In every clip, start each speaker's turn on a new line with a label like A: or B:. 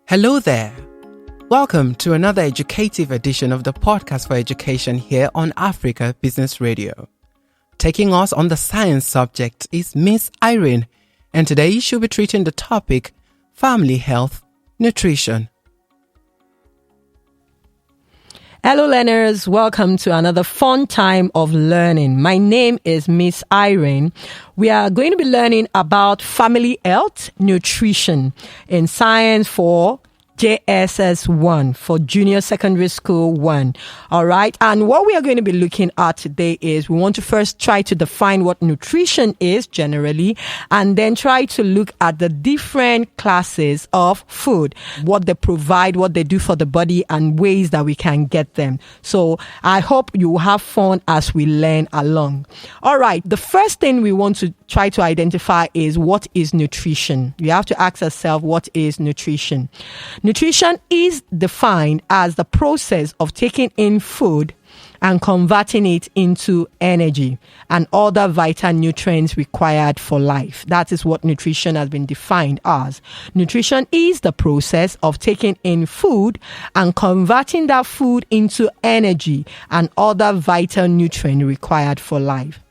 A: Hello there. Welcome to another educative edition of the Podcast for Education here on Africa Business Radio. Taking us on the science subject is Miss Irene, and today she'll be treating the topic family health, nutrition.
B: Hello learners, welcome to another fun time of learning. My name is Miss Irene. We are going to be learning about family health, nutrition in science for JSS 1 for Junior Secondary School 1. All right. And what we are going to be looking at today is we want to first try to define what nutrition is generally, and then try to look at the different classes of food, what they provide, what they do for the body, and ways that we can get them. So I hope you will have fun as we learn along. All right. The first thing we want to try to identify is what is nutrition. You have to ask yourself, what is nutrition? Nutrition is defined as the process of taking in food and converting it into energy and other vital nutrients required for life. That is what nutrition has been defined as. Nutrition is the process of taking in food and converting that food into energy and other vital nutrients required for life.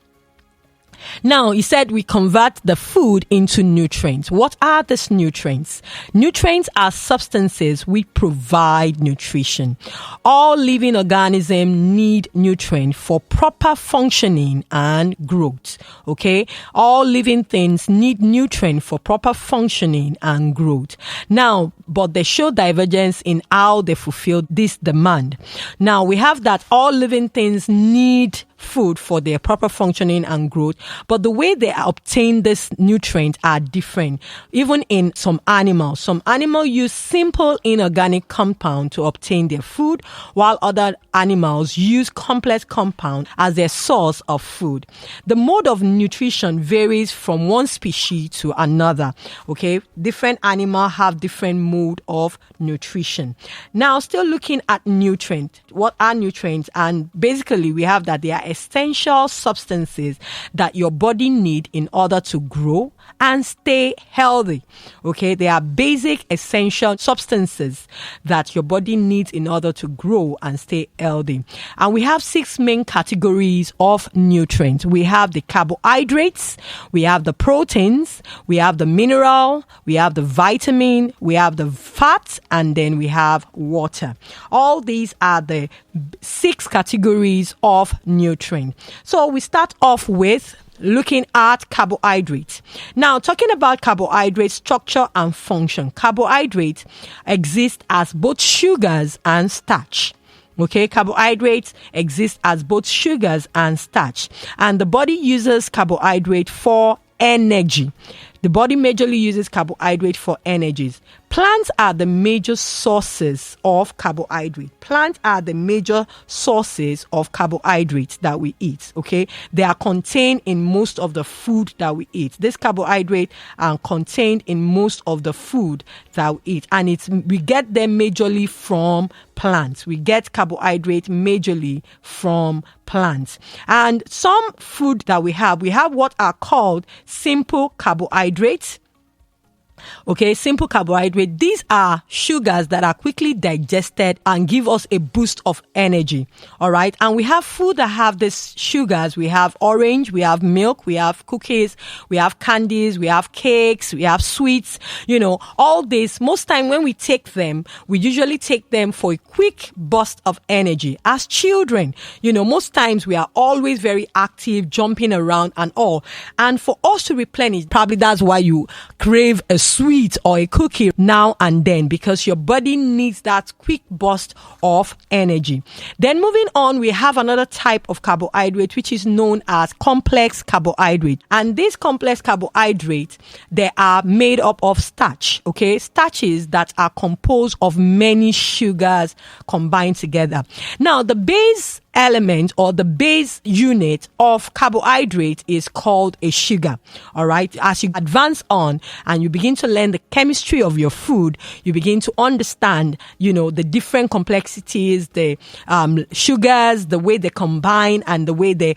B: Now, he said we convert the food into nutrients. What are these nutrients? Nutrients are substances which provide nutrition. All living organisms need nutrients for proper functioning and growth. Okay? All living things need nutrients for proper functioning and growth. Now, but they show divergence in how they fulfill this demand. Now, we have that all living things need food for their proper functioning and growth, but the way they obtain this nutrient are different. Even in some animals use simple inorganic compound to obtain their food, while other animals use complex compound as their source of food. The mode of nutrition varies from one species to another. Okay, different animals have different mode of nutrition. Now, still looking at nutrients. What are nutrients? And basically, we have that they are essential substances that your body need in order to grow and stay healthy. Okay, they are basic essential substances that your body needs in order to grow and stay healthy. And we have 6 main categories of nutrients. We have the carbohydrates, we have the proteins, we have the mineral, we have the vitamin, we have the fat, and then we have water. All these are the 6 categories of nutrients. So we start off with looking at carbohydrates. Now, talking about carbohydrate structure and function. Carbohydrates exist as both sugars and starch. Okay, carbohydrates exist as both sugars and starch. And the body uses carbohydrate for energy. The body majorly uses carbohydrate for energies. Plants are the major sources of carbohydrate. Plants are the major sources of carbohydrates that we eat. Okay, they are contained in most of the food that we eat. This carbohydrate are contained in most of the food that we eat, and we get them majorly from plants. We get carbohydrate majorly from plants. And some food that we have what are called simple carbohydrates. Okay, simple carbohydrate. These are sugars that are quickly digested and give us a boost of energy. All right. And we have food that have these sugars. We have orange, we have milk, we have cookies, we have candies, we have cakes, we have sweets. You know, all this, most time when we take them, we usually take them for a quick burst of energy. As children, you know, most times we are always very active, jumping around and all. And for us to replenish, probably that's why you crave a sweet or a cookie now and then, because your body needs that quick burst of energy. Then moving on, we have another type of carbohydrate which is known as complex carbohydrate. And these complex carbohydrates, they are made up of starch. Okay, starches that are composed of many sugars combined together. Now, the base element or the base unit of carbohydrate is called a sugar. All right. As you advance on and you begin to learn the chemistry of your food, you begin to understand, the different complexities, the sugars, the way they combine and the way they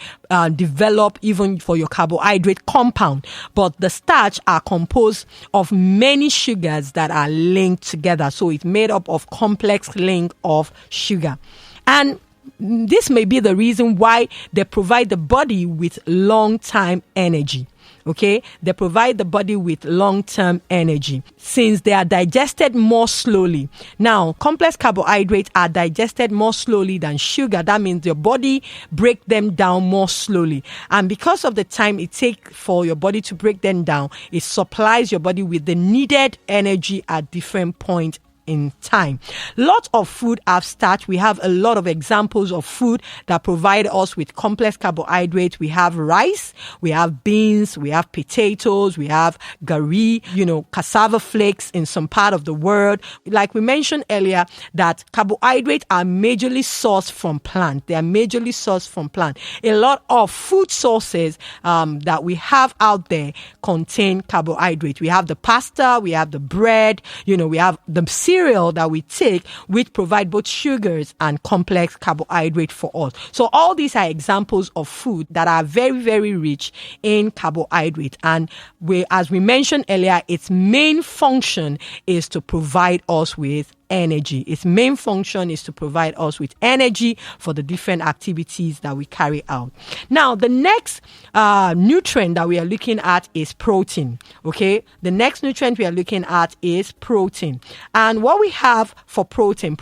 B: develop even for your carbohydrate compound. But the starch are composed of many sugars that are linked together. So it's made up of complex link of sugar. And this may be the reason why they provide the body with long-term energy. Okay, they provide the body with long-term energy since they are digested more slowly. Now, complex carbohydrates are digested more slowly than sugar. That means your body breaks them down more slowly. And because of the time it takes for your body to break them down, it supplies your body with the needed energy at different points in time. Lots of food have starch. We have a lot of examples of food that provide us with complex carbohydrates. We have rice, we have beans, we have potatoes, we have gari, cassava flakes in some part of the world. Like we mentioned earlier, that carbohydrates are majorly sourced from plant. They are majorly sourced from plant. A lot of food sources that we have out there contain carbohydrate. We have the pasta, we have the bread, we have the cereal that we take, which provide both sugars and complex carbohydrate for us. So all these are examples of food that are very, very rich in carbohydrate. And as we mentioned earlier, its main function is to provide us with energy. Its main function is to provide us with energy for the different activities that we carry out. Now, the next nutrient that we are looking at is protein. Okay, the next nutrient we are looking at is protein. And what we have for protein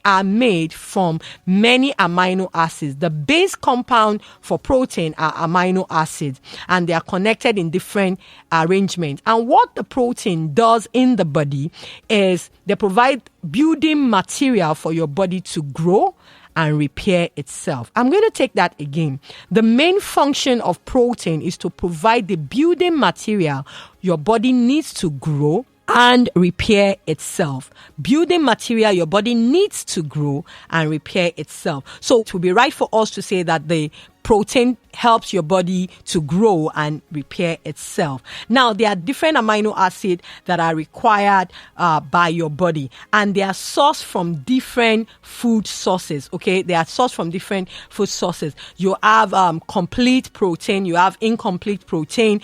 B: are made from many amino acids. The base compound for protein are amino acids, and they are connected in different arrangements. And what the protein does in the body is they provide building material for your body to grow and repair itself. I'm going to take that again. The main function of protein is to provide the building material your body needs to grow and repair itself. Building material your body needs to grow and repair itself. So it would be right for us to say that the protein helps your body to grow and repair itself. Now, there are different amino acids that are required by your body, and they are sourced from different food sources. Okay, they are sourced from different food sources. You have complete protein, you have incomplete protein,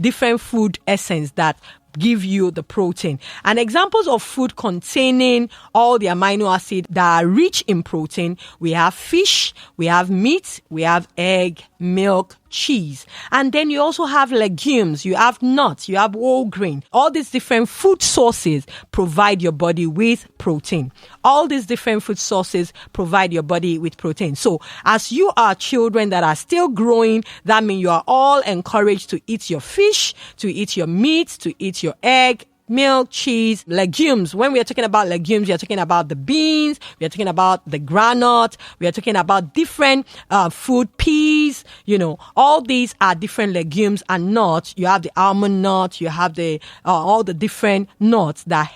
B: different food essence that give you the protein. And examples of food containing all the amino acids that are rich in protein, we have fish, we have meat, we have egg, milk, cheese. And then you also have legumes, you have nuts, you have whole grain. All these different food sources provide your body with protein. All these different food sources provide your body with protein. So as you are children that are still growing, that means you are all encouraged to eat your fish, to eat your meat, to eat your egg, milk, cheese, legumes. When we are talking about legumes, we are talking about the beans, we are talking about the groundnut, we are talking about different food, peas, all these are different legumes and nuts. You have the almond nut, you have the all the different nuts that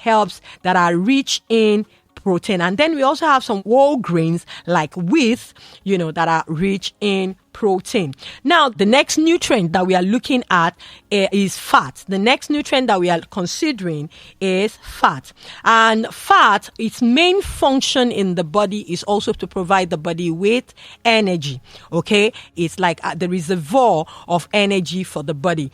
B: are rich in protein. And then we also have some whole grains like wheat, that are rich in protein. Now, the next nutrient that we are looking at is fat. The next nutrient that we are considering is fat. And fat, its main function in the body is also to provide the body with energy. Okay? It's like the reservoir of energy for the body.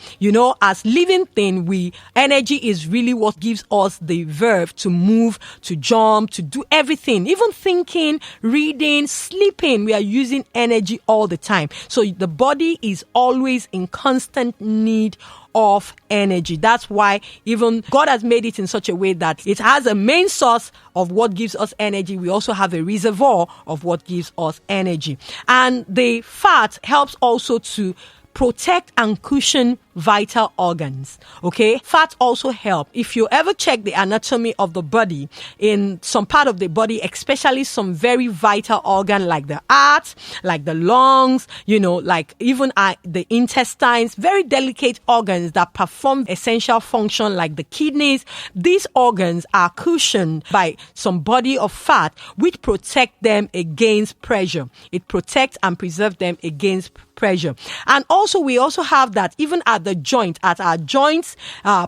B: As living thing, energy is really what gives us the verve to move, to jump, to do everything. Even thinking, reading, sleeping, we are using energy all the time. So the body is always in constant need of energy. That's why even God has made it in such a way that it has a main source of what gives us energy. We also have a reservoir of what gives us energy. And the fat helps also to protect and cushion vital organs. Okay, fat also help. If you ever check the anatomy of the body, in some part of the body, especially some very vital organ like the heart, like the lungs, like even the intestines, very delicate organs that perform essential function like the kidneys. These organs are cushioned by some body of fat which protect them against pressure. It protects and preserves them against pressure. And also we also have that even at the joint, at our joints,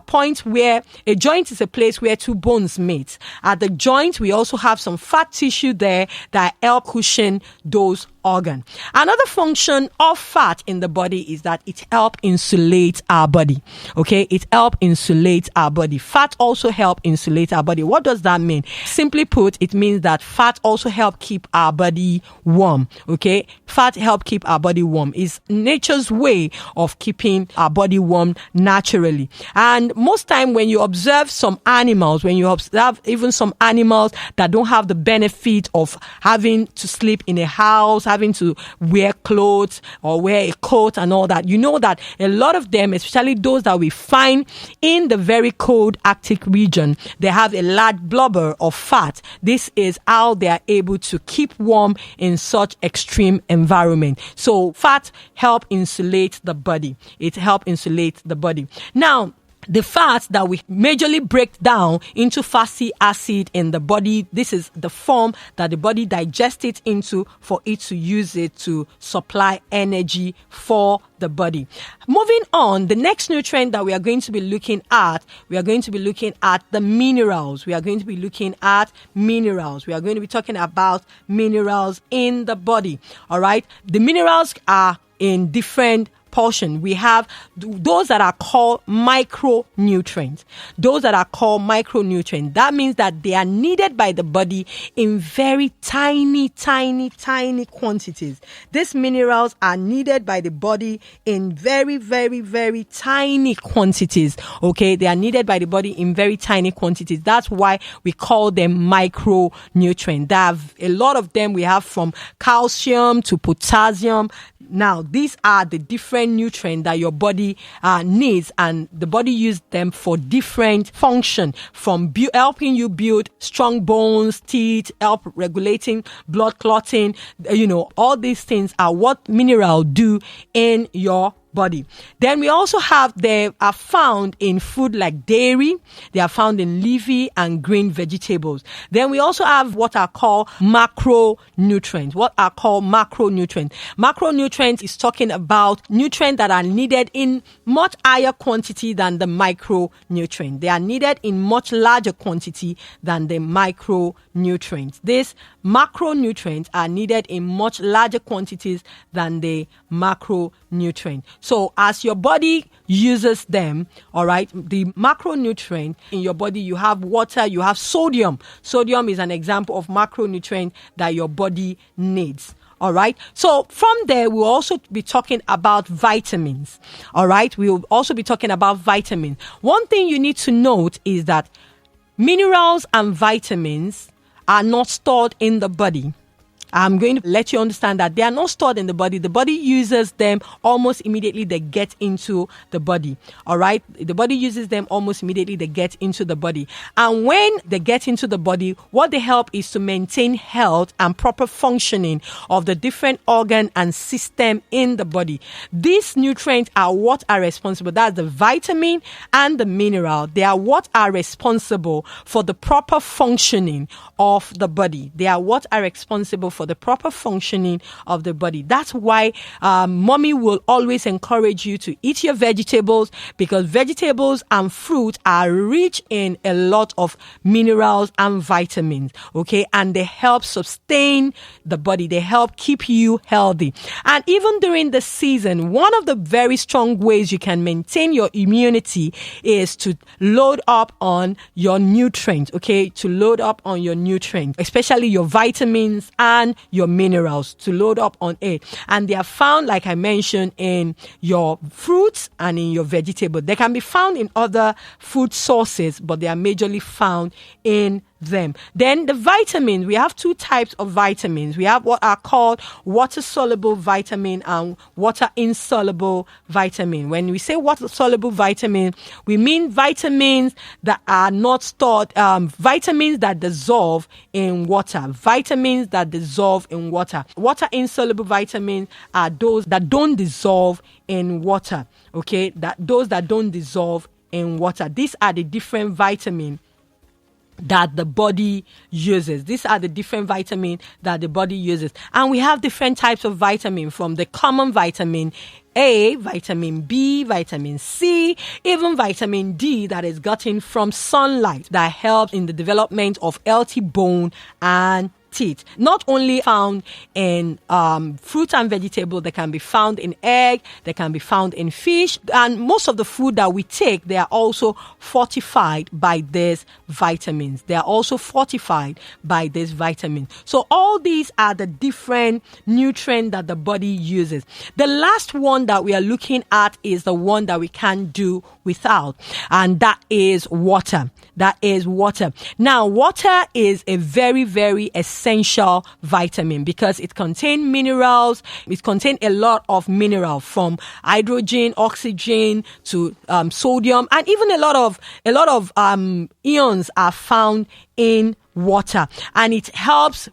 B: point where a joint is a place where two bones meet. At the joint, we also have some fat tissue there that help cushion those organs. Another function of fat in the body is that it helps insulate our body. Okay, it helps insulate our body. Fat also help insulate our body. What does that mean? Simply put, it means that fat also help keep our body warm. Okay, fat help keep our body warm. Is nature's way of keeping our body warm naturally. And most time when you observe some animals, when you observe even some animals that don't have the benefit of having to sleep in a house, having to wear clothes or wear a coat and all that, you know that a lot of them, especially those that we find in the very cold Arctic region, they have a large blubber of fat. This is how they are able to keep warm in such extreme environment. So fat help insulate the body. It help insulate the body. Now, the fats that we majorly break down into fatty acid in the body, this is the form that the body digests it into for it to use it to supply energy for the body. Moving on, the next nutrient that we are going to be looking at, we are going to be looking at the minerals. We are going to be looking at minerals. We are going to be talking about minerals in the body. All right. The minerals are in different portion. We have those that are called micronutrients. Those that are called micronutrients. That means that they are needed by the body in very tiny quantities. These minerals are needed by the body in very tiny quantities. Okay, they are needed by the body in very tiny quantities. That's why we call them micronutrients. They have a lot of them. We have from calcium to potassium. Now, these are the different nutrients that your body needs, and the body uses them for different function, from helping you build strong bones, teeth, help regulating blood clotting. All these things are what minerals do in your body. Then we also have, they are found in food like dairy. They are found in leafy and green vegetables. Then we also have what are called macronutrients. Macronutrients is talking about nutrients that are needed in much higher quantity than the micronutrient. They are needed in much larger quantity than the micronutrients. These macronutrients are needed in much larger quantities than the macronutrient. So as your body uses them, all right, the macronutrient in your body, you have water, you have sodium. Sodium is an example of macronutrient that your body needs. All right. So from there, we'll also be talking about vitamins. All right. We'll also be talking about vitamins. One thing you need to note is that minerals and vitamins are not stored in the body. I'm going to let you understand that they are not stored in the body. The body uses them almost immediately they get into the body. All right. The body uses them almost immediately they get into the body. And when they get into the body, what they help is to maintain health and proper functioning of the different organ and system in the body. These nutrients are what are responsible. That's the vitamin and the mineral. They are what are responsible for the proper functioning of the body. They are what are responsible for the proper functioning of the body. That's why mommy will always encourage you to eat your vegetables, because vegetables and fruit are rich in a lot of minerals and vitamins. Okay, and they help sustain the body. They help keep you healthy. And even during the season, one of the very strong ways you can maintain your immunity is to load up on your nutrients. Okay, to load up on your nutrients, especially your vitamins and your minerals, to load up on it. And they are found, like I mentioned, in your fruits and in your vegetables. They can be found in other food sources, but they are majorly found in them. Then the vitamins, we have two types of vitamins. We have what are called water-soluble vitamin and water-insoluble vitamin. When we say water-soluble vitamin, we mean vitamins that are not stored, vitamins that dissolve in water. Vitamins that dissolve in water. Water-insoluble vitamins are those that don't dissolve in water. Okay, those that don't dissolve in water. These are the different vitamins that the body uses. These are the different vitamins that the body uses. And we have different types of vitamin, from the common vitamin A, vitamin B, vitamin C, even vitamin D that is gotten from sunlight that helps in the development of healthy bone and teeth. Not only found in fruit and vegetable, they can be found in egg, they can be found in fish, and most of the food that we take, they are also fortified by these vitamins. They are also fortified by this vitamin. So all these are the different nutrients that the body uses. The last one that we are looking at is the one that we can't do without, and that is water. That is water. Now, water is a very, very essential vitamin because it contains minerals. It contains a lot of minerals, from hydrogen, oxygen to sodium, and even a lot of ions are found in water, and it helps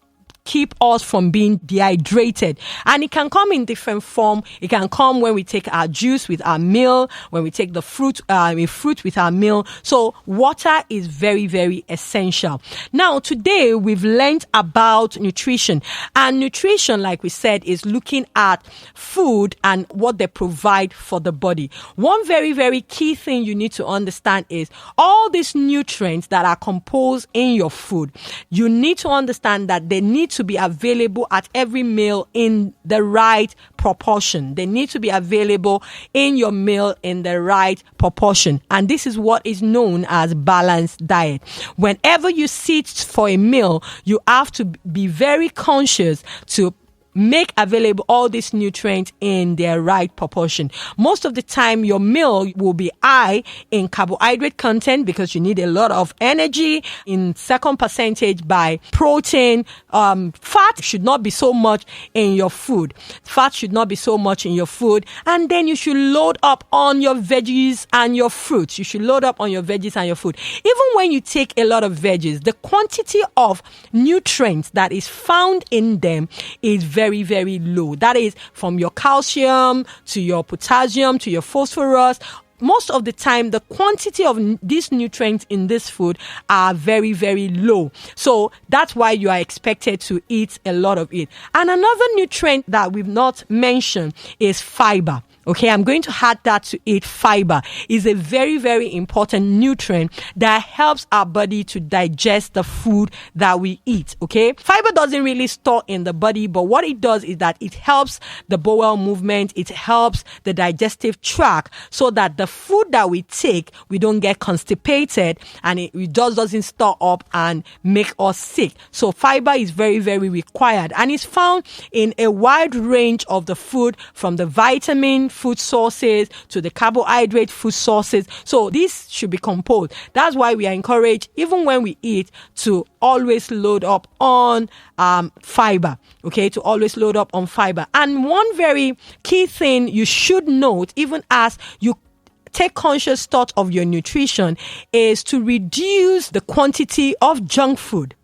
B: keep us from being dehydrated. And it can come in different form. It can come when we take our juice with our meal, when we take the fruit with our meal. So water is very, very essential. Now, today we've learned about nutrition, and nutrition, like we said, is looking at food and what they provide for the body. One very, very key thing you need to understand is all these nutrients that are composed in your food. You need to understand that they need to be available at every meal in the right proportion. They need to be available in your meal in the right proportion. And this is what is known as balanced diet. Whenever you sit for a meal, you have to be very conscious to make available all these nutrients in their right proportion. Most of the time, your meal will be high in carbohydrate content because you need a lot of energy. In second percentage by protein. Fat should not be so much in your food. Fat should not be so much in your food. And then you should load up on your veggies and your fruits. You should load up on your veggies and your food. Even when you take a lot of veggies, the quantity of nutrients that is found in them is very, very low. That is from your calcium to your potassium to your phosphorus. Most of the time, the quantity of these nutrients in this food are very, very low. So that's why you are expected to eat a lot of it. And another nutrient that we've not mentioned is fiber. Okay, I'm going to add that to it. Fiber is a very, very important nutrient that helps our body to digest the food that we eat. Okay, fiber doesn't really store in the body, but what it does is that it helps the bowel movement. It helps the digestive tract so that the food that we take, we don't get constipated and it just doesn't store up and make us sick. So fiber is very, very required, and it's found in a wide range of the food, from the vitamin food sources to the carbohydrate food sources. So this should be composed. That's why we are encouraged, even when we eat, to always load up on fiber. Okay, to always load up on fiber. And one very key thing you should note, even as you take conscious thought of your nutrition, is to reduce the quantity of junk food.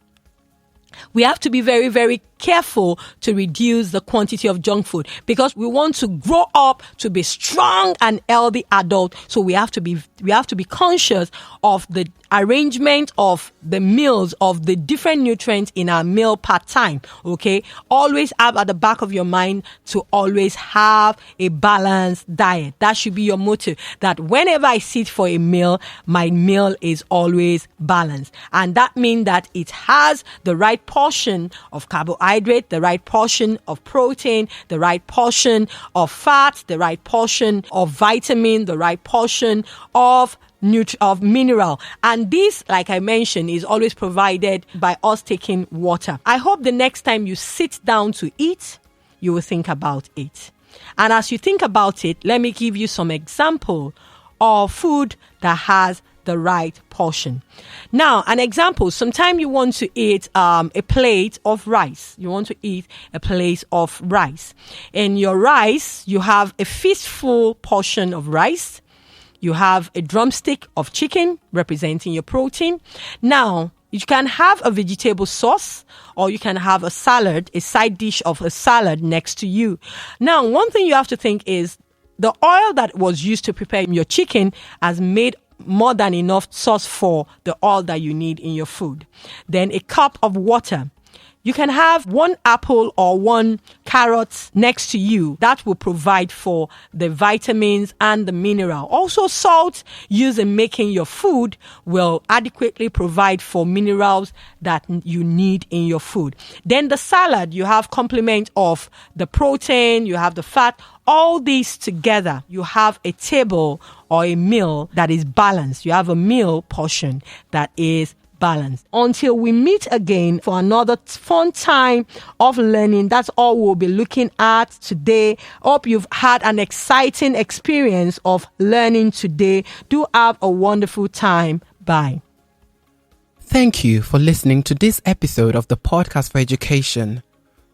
B: We have to be very, very careful to reduce the quantity of junk food because we want to grow up to be strong and healthy adult. So we have to be conscious of the arrangement of the meals, of the different nutrients in our meal per time. Okay, always have at the back of your mind to always have a balanced diet. That should be your motto, that whenever I sit for a meal, my meal is always balanced. And that means that it has the right portion of carbohydrate, the right portion of protein, the right portion of fat, the right portion of vitamin, the right portion of mineral. And this, like I mentioned, is always provided by us taking water. I hope the next time you sit down to eat, you will think about it. And as you think about it, let me give you some example of food that has the right portion. Now, an example, sometimes you want to eat a plate of rice. You want to eat a plate of rice. In your rice, you have a fistful portion of rice. You have a drumstick of chicken representing your protein. Now, you can have a vegetable sauce, or you can have a salad, a side dish of a salad next to you. Now, one thing you have to think is the oil that was used to prepare your chicken has made more than enough sauce for the oil that you need in your food. Then a cup of water. You can have one apple or one carrot next to you. That will provide for the vitamins and the mineral. Also, salt used in making your food will adequately provide for minerals that you need in your food. Then the salad, you have complement of the protein, you have the fat. All these together, you have a table or a meal that is balanced. You have a meal portion that is balanced. Until we meet again for another fun time of learning, that's all we'll be looking at today. Hope you've had an exciting experience of learning today. Do have a wonderful time. Bye.
A: Thank you for listening to this episode of the Podcast for Education.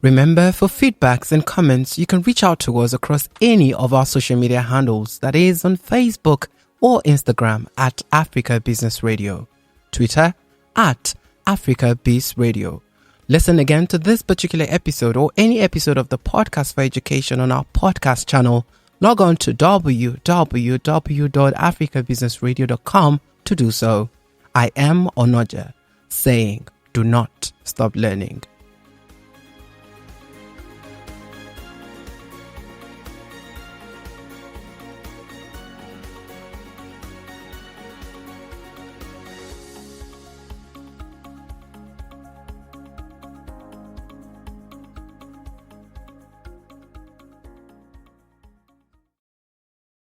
A: Remember, for feedbacks and comments, you can reach out to us across any of our social media handles, that is on Facebook or Instagram at Africa Business Radio, Twitter at Africa Biz Radio. Listen again to this particular episode or any episode of the Podcast for Education on our podcast channel. Log on to www.africabusinessradio.com to do so. I am Onoja, saying, do not stop learning.